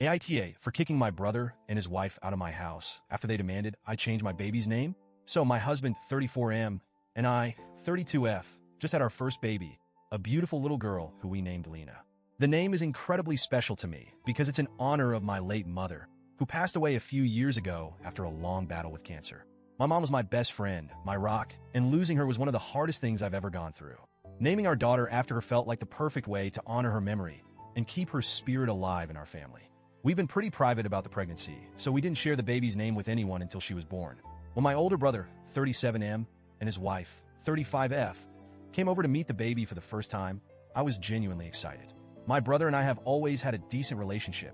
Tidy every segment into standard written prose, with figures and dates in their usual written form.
AITA for kicking my brother and his wife out of my house after they demanded I change my baby's name. So my husband, 34M, and I, 32F, just had our first baby, a beautiful little girl who we named Lena. The name is incredibly special to me because it's in honor of my late mother, who passed away a few years ago after a long battle with cancer. My mom was my best friend, my rock, and losing her was one of the hardest things I've ever gone through. Naming our daughter after her felt like the perfect way to honor her memory and keep her spirit alive in our family. We've been pretty private about the pregnancy, so we didn't share the baby's name with anyone until she was born. When my older brother, 37M, and his wife, 35F, came over to meet the baby for the first time, I was genuinely excited. My brother and I have always had a decent relationship.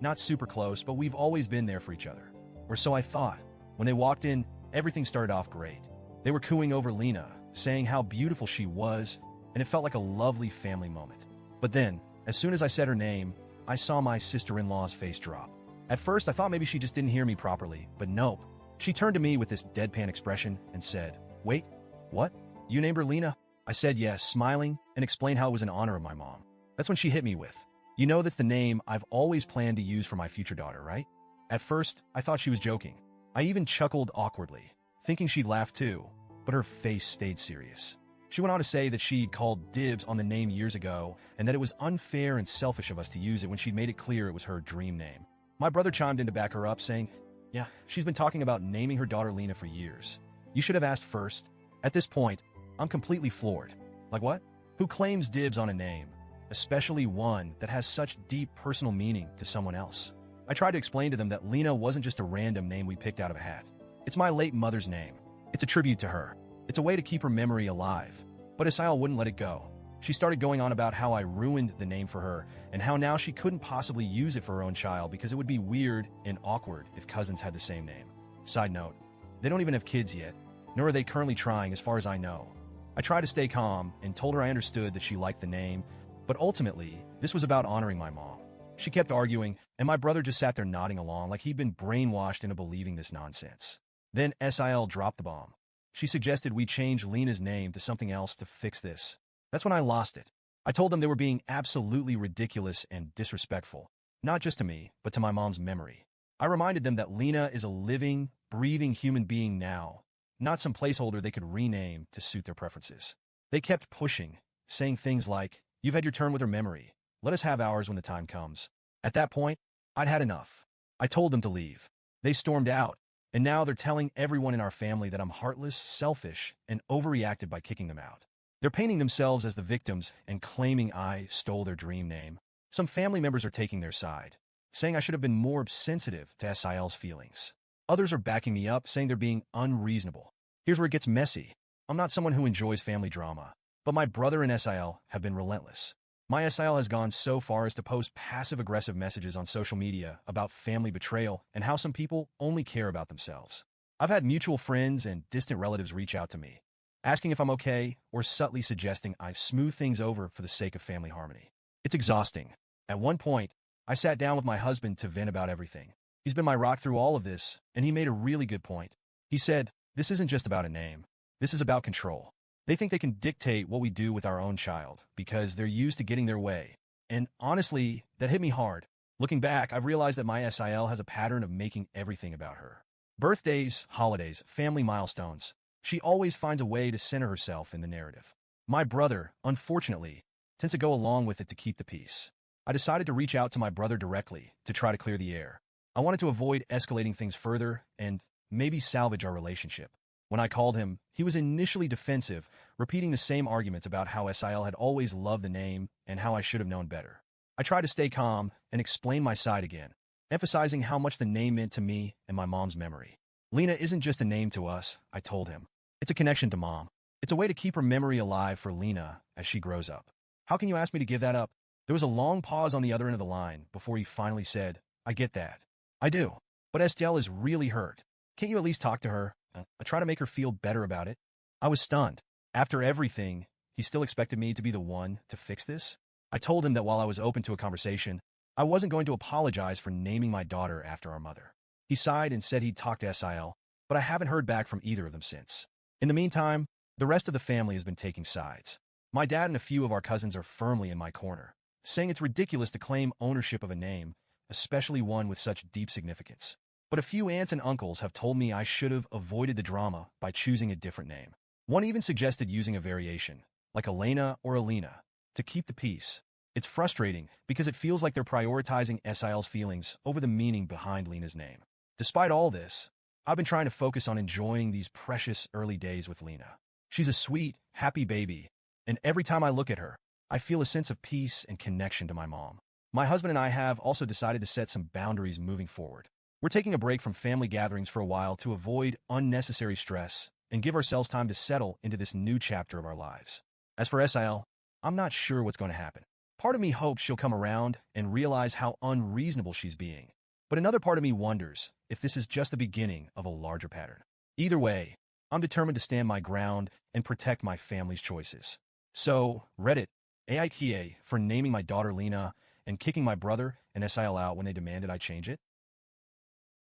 Not super close, but we've always been there for each other. Or so I thought. When they walked in, everything started off great. They were cooing over Lena, saying how beautiful she was, and it felt like a lovely family moment. But then, as soon as I said her name, I saw my sister-in-law's face drop. At first, I thought maybe she just didn't hear me properly, but nope. She turned to me with this deadpan expression and said, "Wait, what? You named her Lena?" I said yes, smiling, and explained how it was in honor of my mom. That's when she hit me with, "You know that's the name I've always planned to use for my future daughter, right?" At first, I thought she was joking. I even chuckled awkwardly, thinking she'd laugh too, but her face stayed serious. She went on to say that she'd called dibs on the name years ago and that it was unfair and selfish of us to use it when she'd made it clear it was her dream name. My brother chimed in to back her up, saying, "Yeah, she's been talking about naming her daughter Lena for years. You should have asked first." At this point, I'm completely floored. Like what? Who claims dibs on a name, especially one that has such deep personal meaning to someone else? I tried to explain to them that Lena wasn't just a random name we picked out of a hat. It's my late mother's name. It's a tribute to her. It's a way to keep her memory alive. But Asael wouldn't let it go. She started going on about how I ruined the name for her and how now she couldn't possibly use it for her own child because it would be weird and awkward if cousins had the same name. Side note, they don't even have kids yet, nor are they currently trying as far as I know. I tried to stay calm and told her I understood that she liked the name, but ultimately, this was about honoring my mom. She kept arguing, and my brother just sat there nodding along like he'd been brainwashed into believing this nonsense. Then Sil dropped the bomb. She suggested we change Lena's name to something else to fix this. That's when I lost it. I told them they were being absolutely ridiculous and disrespectful, not just to me, but to my mom's memory. I reminded them that Lena is a living, breathing human being now, not some placeholder they could rename to suit their preferences. They kept pushing, saying things like, "You've had your turn with her memory. Let us have ours when the time comes." At that point, I'd had enough. I told them to leave. They stormed out, and now they're telling everyone in our family that I'm heartless, selfish, and overreacted by kicking them out. They're painting themselves as the victims and claiming I stole their dream name. Some family members are taking their side, saying I should have been more sensitive to Sil's feelings. Others are backing me up, saying they're being unreasonable. Here's where it gets messy. I'm not someone who enjoys family drama, but my brother and Sil have been relentless. My Sil has gone so far as to post passive-aggressive messages on social media about family betrayal and how some people only care about themselves. I've had mutual friends and distant relatives reach out to me, asking if I'm okay or subtly suggesting I smooth things over for the sake of family harmony. It's exhausting. At one point, I sat down with my husband to vent about everything. He's been my rock through all of this, and he made a really good point. He said, "This isn't just about a name. This is about control. They think they can dictate what we do with our own child because they're used to getting their way." And honestly, that hit me hard. Looking back, I've realized that my Sil has a pattern of making everything about her. Birthdays, holidays, family milestones. She always finds a way to center herself in the narrative. My brother, unfortunately, tends to go along with it to keep the peace. I decided to reach out to my brother directly to try to clear the air. I wanted to avoid escalating things further and maybe salvage our relationship. When I called him, he was initially defensive, repeating the same arguments about how Sil had always loved the name and how I should have known better. I tried to stay calm and explain my side again, emphasizing how much the name meant to me and my mom's memory. Lena isn't just a name to us, I told him. It's a connection to Mom. It's a way to keep her memory alive for Lena as she grows up. "How can you ask me to give that up?" There was a long pause on the other end of the line before he finally said, "I get that. I do. But Estelle is really hurt. Can't you at least talk to her? I try to make her feel better about it." I was stunned. After everything, he still expected me to be the one to fix this? I told him that while I was open to a conversation, I wasn't going to apologize for naming my daughter after our mother. He sighed and said he'd talk to Sil, but I haven't heard back from either of them since. In the meantime, the rest of the family has been taking sides. My dad and a few of our cousins are firmly in my corner, saying it's ridiculous to claim ownership of a name especially one with such deep significance. But a few aunts and uncles have told me I should have avoided the drama by choosing a different name. One even suggested using a variation, like Elena or Alina, to keep the peace. It's frustrating because it feels like they're prioritizing SIL's feelings over the meaning behind Lena's name. Despite all this, I've been trying to focus on enjoying these precious early days with Lena. She's a sweet, happy baby, and every time I look at her, I feel a sense of peace and connection to my mom. My husband and I have also decided to set some boundaries moving forward. We're taking a break from family gatherings for a while to avoid unnecessary stress and give ourselves time to settle into this new chapter of our lives. As for SIL, I'm not sure what's going to happen. Part of me hopes she'll come around and realize how unreasonable she's being. But another part of me wonders if this is just the beginning of a larger pattern. Either way, I'm determined to stand my ground and protect my family's choices. So, Reddit, AITA for naming my daughter Lena and kicking my brother and SIL out when they demanded I change it?